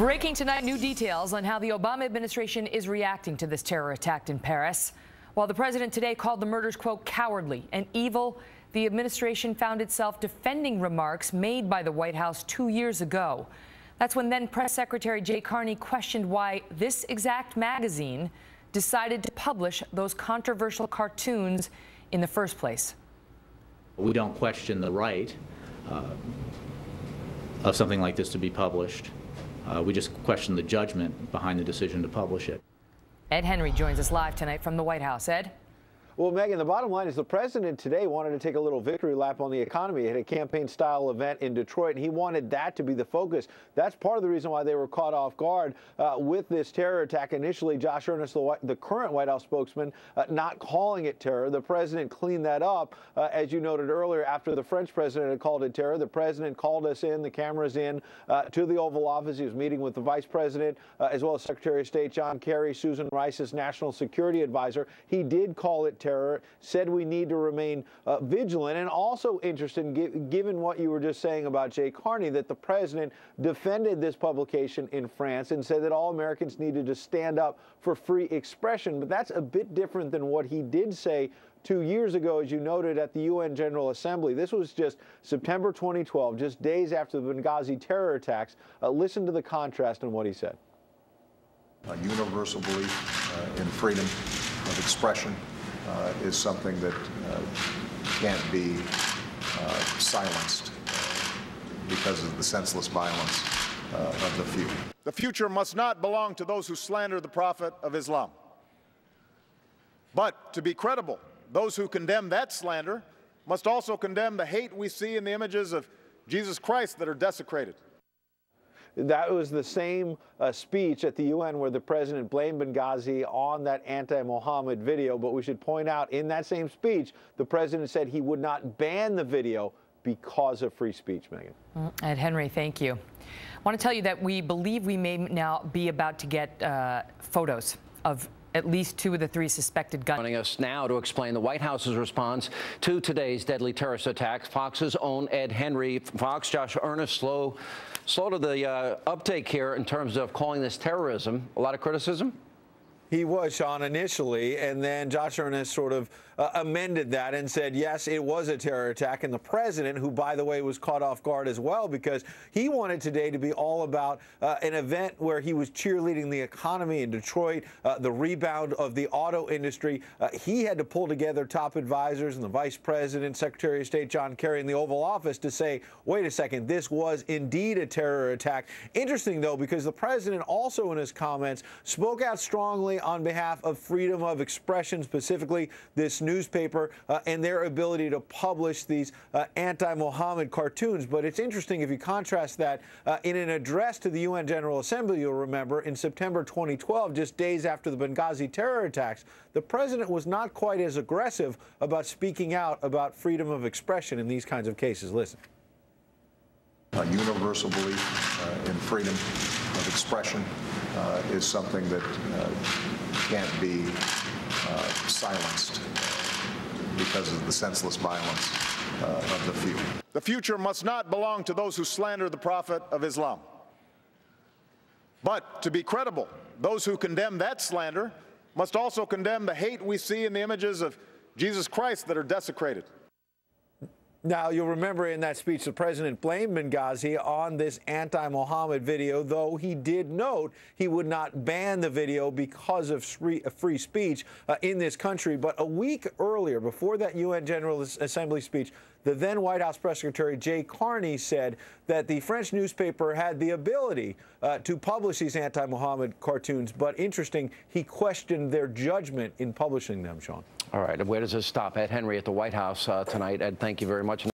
Breaking tonight, new details on how the Obama administration is reacting to this terror attack in Paris. While the president today called the murders, quote, cowardly and evil, the administration found itself defending remarks made by the White House 2 years ago. That's when then Press Secretary Jay Carney questioned why this exact magazine decided to publish those controversial cartoons in the first place. We don't question the right of something like this to be published. We just question the judgment behind the decision to publish it. Ed Henry joins us live tonight from the White House. Ed? Well, Megan, the bottom line is the president today wanted to take a little victory lap on the economy. He had a campaign-style event in Detroit, and he wanted that to be the focus. That's part of the reason why they were caught off guard with this terror attack. Initially, Josh Earnest, the current White House spokesman, not calling it terror. The president cleaned that up, as you noted earlier, after the French president had called it terror. The president called us in, the cameras in, to the Oval Office. He was meeting with the vice president, as well as Secretary of State John Kerry, Susan Rice's national security advisor. He did call it terror, said we need to remain vigilant, and also interested, given what you were just saying about Jay Carney, that the president defended this publication in France and said that all Americans needed to stand up for free expression. But that's a bit different than what he did say 2 years ago, as you noted, at the UN General Assembly. This was just September 2012, just days after the Benghazi terror attacks. Listen to the contrast in what he said. A universal belief in freedom of expression is something that can't be silenced because of the senseless violence of the few. The future must not belong to those who slander the Prophet of Islam. But to be credible, those who condemn that slander must also condemn the hate we see in the images of Jesus Christ that are desecrated. That was the same speech at the UN where the president blamed Benghazi on that anti-Mohammed video. But we should point out, in that same speech, the president said he would not ban the video because of free speech, Megan. Ed Henry, thank you. I want to tell you that we believe we may now be about to get photos of at least 2 of the 3 suspected guns. Joining us now to explain the White House's response to today's deadly terrorist attacks, Fox's own Ed Henry. Fox, Josh Earnest, slow to the uptake here in terms of calling this terrorism. A lot of criticism? He was, Sean, initially, and then Josh Earnest sort of amended that and said, yes, it was a terror attack. And the president, who, by the way, was caught off guard as well, because he wanted today to be all about an event where he was cheerleading the economy in Detroit, the rebound of the auto industry. He had to pull together top advisors and the vice president, Secretary of State John Kerry in the Oval Office to say, wait a second, this was indeed a terror attack. Interesting, though, because the president also in his comments spoke out strongly on behalf of freedom of expression, specifically this newspaper and their ability to publish these anti-Mohammed cartoons. But it's interesting if you contrast that in an address to the UN General Assembly, you'll remember, in September 2012, just days after the Benghazi terror attacks, the president was not quite as aggressive about speaking out about freedom of expression in these kinds of cases. Listen. A universal belief in freedom of expression is something that can't be silenced because of the senseless violence of the few. The future must not belong to those who slander the Prophet of Islam. But to be credible, those who condemn that slander must also condemn the hate we see in the images of Jesus Christ that are desecrated. Now, you'll remember in that speech, the president blamed Benghazi on this anti-Mohammed video, though he did note he would not ban the video because of free speech in this country. But a week earlier, before that UN General Assembly speech, the then White House Press Secretary Jay Carney said that the French newspaper had the ability to publish these anti-Mohammed cartoons. But interesting, he questioned their judgment in publishing them, Sean. All right, where does this stop? Ed Henry at the White House tonight. Ed, thank you very much.